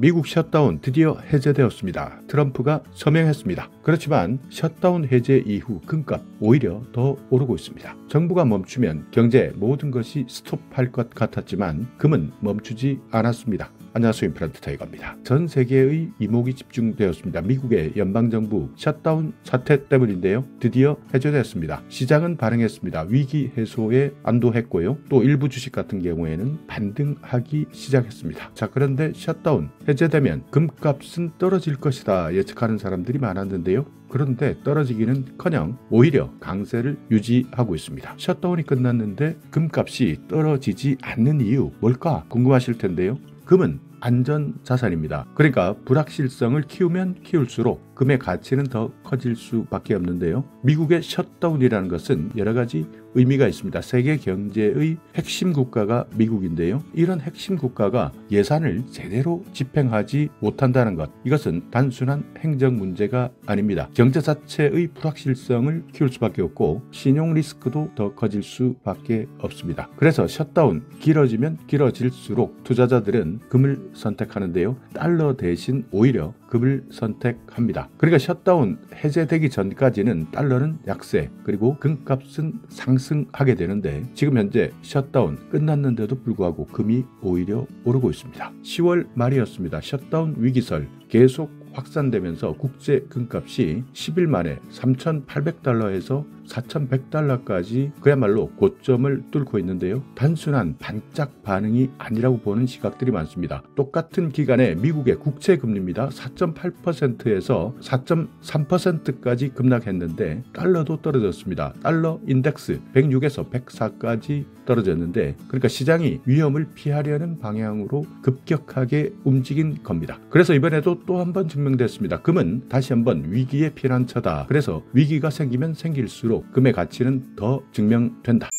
미국 셧다운 드디어 해제되었습니다. 트럼프가 서명했습니다. 그렇지만 셧다운 해제 이후 금값 오히려 더 오르고 있습니다. 정부가 멈추면 경제 모든 것이 스톱할 것 같았지만 금은 멈추지 않았습니다. 안녕하세요. 임플란트 타이거입니다. 전 세계의 이목이 집중되었습니다. 미국의 연방정부 셧다운 사태 때문인데요. 드디어 해제됐습니다. 시장은 반응했습니다. 위기 해소에 안도했고요. 또 일부 주식 같은 경우에는 반등하기 시작했습니다. 자, 그런데 셧다운 해제되면 금값은 떨어질 것이다 예측하는 사람들이 많았는데요. 그런데 떨어지기는커녕 오히려 강세를 유지하고 있습니다. 셧다운이 끝났는데 금값이 떨어지지 않는 이유 뭘까 궁금하실 텐데요. 금은 안전자산입니다. 그러니까 불확실성을 키우면 키울수록 금의 가치는 더 커질 수밖에 없는데요. 미국의 셧다운이라는 것은 여러 가지 의미가 있습니다. 세계 경제의 핵심 국가가 미국인데요. 이런 핵심 국가가 예산을 제대로 집행하지 못한다는 것, 이것은 단순한 행정 문제가 아닙니다. 경제 자체의 불확실성을 키울 수밖에 없고 신용 리스크도 더 커질 수밖에 없습니다. 그래서 셧다운 길어지면 길어질수록 투자자들은 금을 선택하는데요. 달러 대신 오히려 금을 선택합니다. 그러니까 셧다운 해제되기 전까지는 달러는 약세, 그리고 금값은 상승하게 되는데 지금 현재 셧다운 끝났는데도 불구하고 금이 오히려 오르고 있습니다. 10월 말이었습니다. 셧다운 위기설 계속 확산되면서 국제 금값이 10일 만에 3,800달러에서 4,100달러까지 그야말로 고점을 뚫고 있는데요. 단순한 반짝 반응이 아니라고 보는 시각들이 많습니다. 똑같은 기간에 미국의 국채 금리입니다. 4.8%에서 4.3%까지 급락했는데 달러도 떨어졌습니다. 달러 인덱스 106에서 104까지 떨어졌는데, 그러니까 시장이 위험을 피하려는 방향으로 급격하게 움직인 겁니다. 그래서 이번에도 또 한 번 증명됐습니다. 금은 다시 한번 위기의 피난처다. 그래서 위기가 생기면 생길수록 금의 가치는 더 증명된다.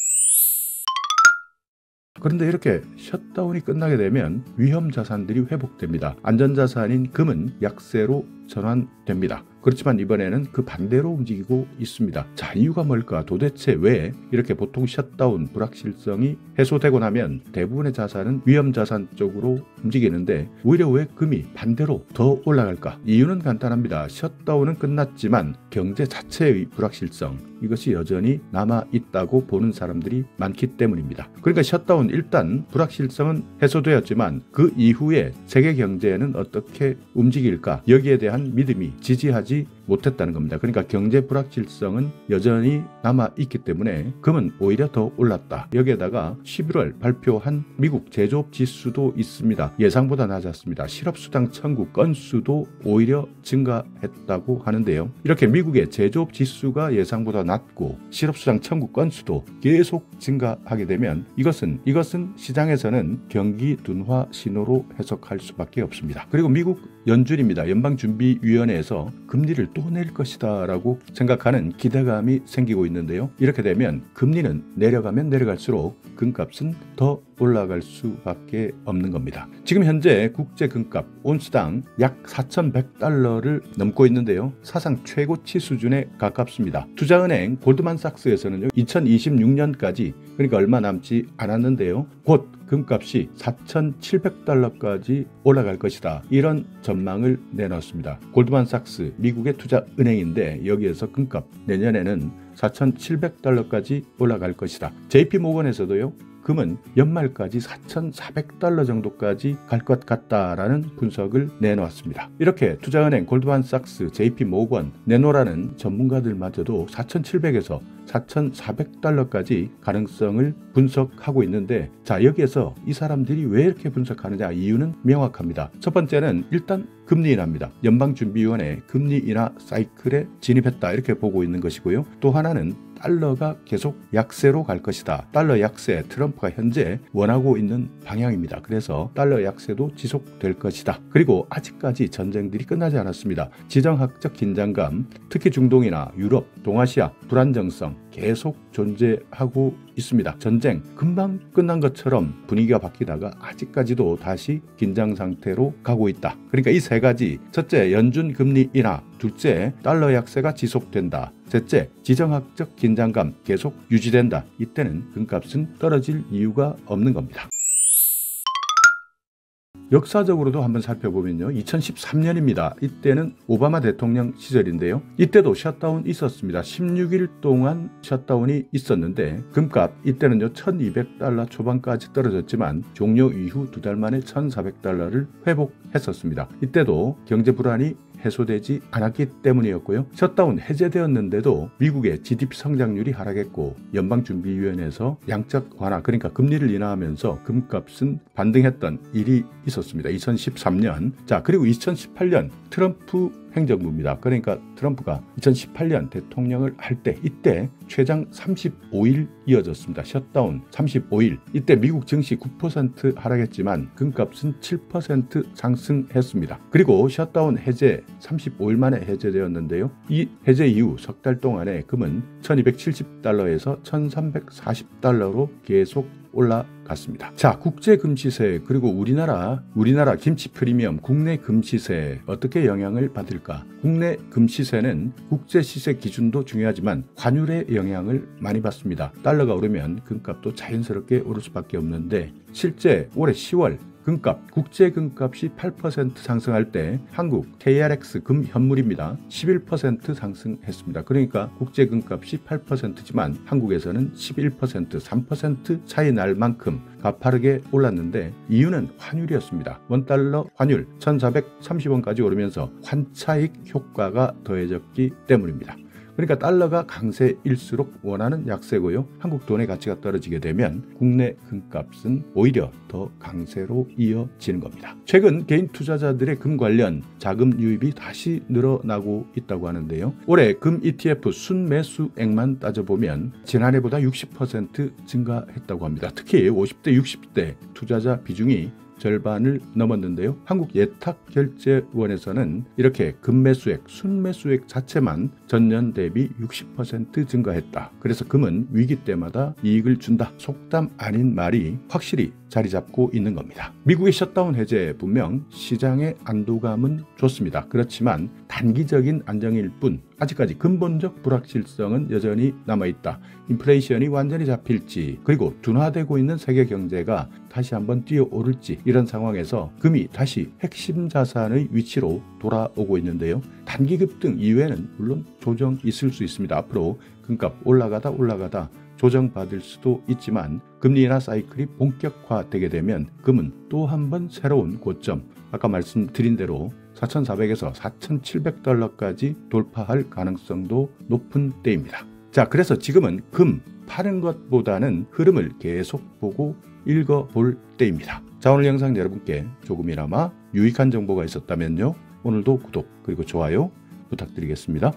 그런데 이렇게 셧다운이 끝나게 되면 위험 자산들이 회복됩니다. 안전자산인 금은 약세로 전환됩니다. 그렇지만 이번에는 그 반대로 움직이고 있습니다. 자, 이유가 뭘까? 도대체 왜 이렇게 보통 셧다운 불확실성이 해소되고 나면 대부분의 자산은 위험 자산 쪽으로 움직이는데 오히려 왜 금이 반대로 더 올라갈까? 이유는 간단합니다. 셧다운은 끝났지만 경제 자체의 불확실성, 이것이 여전히 남아있다고 보는 사람들이 많기 때문입니다. 그러니까 셧다운 일단 불확실성은 해소되었지만 그 이후에 세계 경제는 어떻게 움직일까? 여기에 대한 믿음이 지지하지 못했다는 겁니다. 그러니까 경제 불확실성은 여전히 남아있기 때문에 금은 오히려 더 올랐다. 여기에다가 11월 발표한 미국 제조업 지수도 있습니다. 예상보다 낮았습니다. 실업수당 청구 건수도 오히려 증가했다고 하는데요. 이렇게 미국의 제조업 지수가 예상보다 낮고 실업수당 청구 건수도 계속 증가하게 되면 이것은 시장에서는 경기 둔화 신호로 해석할 수밖에 없습니다. 그리고 미국 연준입니다. 연방준비위원회에서 금리를 또 낼 것이다 라고 생각하는 기대감이 생기고 있는데요. 이렇게 되면 금리는 내려가면 내려갈수록 금값은 더 올라갈 수밖에 없는 겁니다. 지금 현재 국제 금값 온스당 약 4,100달러를 넘고 있는데요. 사상 최고치 수준에 가깝습니다. 투자은행 골드만삭스에서는 2026년까지, 그러니까 얼마 남지 않았는데요, 곧 금값이 4,700달러까지 올라갈 것이다, 이런 전망을 내놨습니다. 골드만삭스 미국의 투자은행인데 여기에서 금값 내년에는 4,700달러까지 올라갈 것이다. JP모건에서도요, 금은 연말까지 4,400달러 정도까지 갈 것 같다라는 분석을 내놓았습니다. 이렇게 투자은행 골드만삭스, JP모건, 내노라는 전문가들마저도 4,700에서 4,400달러까지 가능성을 분석하고 있는데, 자, 여기에서 이 사람들이 왜 이렇게 분석하느냐? 이유는 명확합니다. 첫 번째는 일단 금리 인하입니다. 연방준비위원회 금리 인하 사이클에 진입했다, 이렇게 보고 있는 것이고요. 또 하나는 달러가 계속 약세로 갈 것이다. 달러 약세, 트럼프가 현재 원하고 있는 방향입니다. 그래서 달러 약세도 지속될 것이다. 그리고 아직까지 전쟁들이 끝나지 않았습니다. 지정학적 긴장감, 특히 중동이나 유럽, 동아시아 불안정성 계속 존재하고 있습니다. 전쟁 금방 끝난 것처럼 분위기가 바뀌다가 아직까지도 다시 긴장 상태로 가고 있다. 그러니까 이 세 가지, 첫째 연준 금리 인하, 둘째 달러 약세가 지속된다, 셋째 지정학적 긴장감 계속 유지된다. 이때는 금값은 떨어질 이유가 없는 겁니다. 역사적으로도 한번 살펴보면요. 2013년입니다. 이때는 오바마 대통령 시절인데요. 이때도 셧다운 있었습니다. 16일 동안 셧다운이 있었는데 금값 이때는요 1200달러 초반까지 떨어졌지만 종료 이후 2달 만에 1400달러를 회복했었습니다. 이때도 경제 불안이 해소되지 않았기 때문이었고요. 셧다운 해제되었는데도 미국의 GDP 성장률이 하락했고 연방준비위원회에서 양적 완화 그러니까 금리를 인하하면서 금값은 반등했던 일이 있었습니다. 2013년. 자, 그리고 2018년 트럼프 행정부입니다. 그러니까 트럼프가 2018년 대통령을 할 때 이때 최장 35일 이어졌습니다. 셧다운 35일. 이때 미국 증시 9% 하락했지만 금값은 7% 상승했습니다. 그리고 셧다운 해제 35일 만에 해제되었는데요. 이 해제 이후 석 달 동안에 금은 1270달러에서 1340달러로 계속 올라갔습니다. 자, 국제 금시세 그리고 우리나라 김치 프리미엄 국내 금시세 어떻게 영향을 받을까? 국내 금시세는 국제 시세 기준도 중요하지만 환율의 영향을 많이 받습니다. 달러가 오르면 금값도 자연스럽게 오를 수밖에 없는데 실제 올해 10월 금값, 국제 금값이 8% 상승할 때 한국 KRX 금 현물입니다. 11% 상승했습니다. 그러니까 국제 금값이 8%지만 한국에서는 11%, 3% 차이 날 만큼 가파르게 올랐는데 이유는 환율이었습니다. 원달러 환율 1430원까지 오르면서 환차익 효과가 더해졌기 때문입니다. 그러니까 달러가 강세일수록 원화는 약세고요. 한국 돈의 가치가 떨어지게 되면 국내 금값은 오히려 더 강세로 이어지는 겁니다. 최근 개인 투자자들의 금 관련 자금 유입이 다시 늘어나고 있다고 하는데요. 올해 금 ETF 순매수액만 따져보면 지난해보다 60% 증가했다고 합니다. 특히 50대, 60대 투자자 비중이 절반을 넘었는데요. 한국예탁결제원에서는 이렇게 금매수액, 순매수액 자체만 전년 대비 60% 증가했다. 그래서 금은 위기 때마다 이익을 준다. 속담 아닌 말이 확실히 자리 잡고 있는 겁니다. 미국의 셧다운 해제 분명 시장의 안도감은 좋습니다. 그렇지만 단기적인 안정일 뿐 아직까지 근본적 불확실성은 여전히 남아있다. 인플레이션이 완전히 잡힐지 그리고 둔화되고 있는 세계 경제가 다시 한번 뛰어오를지 이런 상황에서 금이 다시 핵심 자산의 위치로 돌아오고 있는데요. 단기 급등 이후에는 물론 조정 있을 수 있습니다. 앞으로 금값 올라가다 조정받을 수도 있지만 금리 인하 사이클이 본격화되게 되면 금은 또 한 번 새로운 고점 아까 말씀드린 대로 4,400에서 4,700달러까지 돌파할 가능성도 높은 때입니다. 자, 그래서 지금은 금 파는 것보다는 흐름을 계속 보고 읽어볼 때입니다. 자, 오늘 영상 여러분께 조금이나마 유익한 정보가 있었다면요. 오늘도 구독 그리고 좋아요 부탁드리겠습니다.